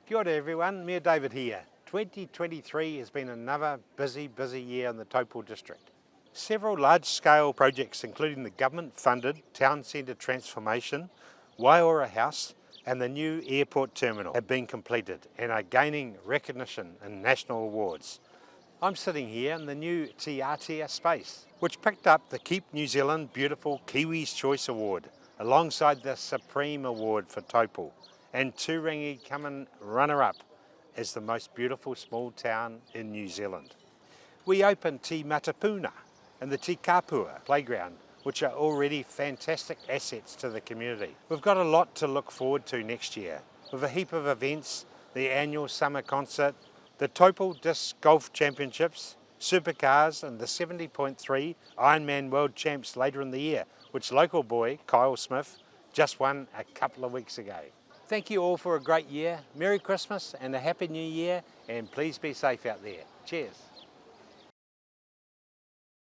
Kia ora everyone, me David here. 2023 has been another busy year in the Taupō district. Several large-scale projects including the government-funded Town Centre Transformation, Waiora House and the new airport terminal have been completed and are gaining recognition and national awards. I'm sitting here in the new Te Atea space, which picked up the Keep New Zealand Beautiful Kiwis Choice Award alongside the Supreme Award for Taupō, and Turangi coming runner-up as the most beautiful small town in New Zealand. We opened Te Matapuna and the Te Kapua playground, which are already fantastic assets to the community. We've got a lot to look forward to next year, with a heap of events, the annual summer concert, the Taupō Disc Golf Championships, Supercars and the 70.3 Ironman World Champs later in the year, which local boy Kyle Smith just won a couple of weeks ago. Thank you all for a great year. Merry Christmas and a Happy New Year, and please be safe out there. Cheers.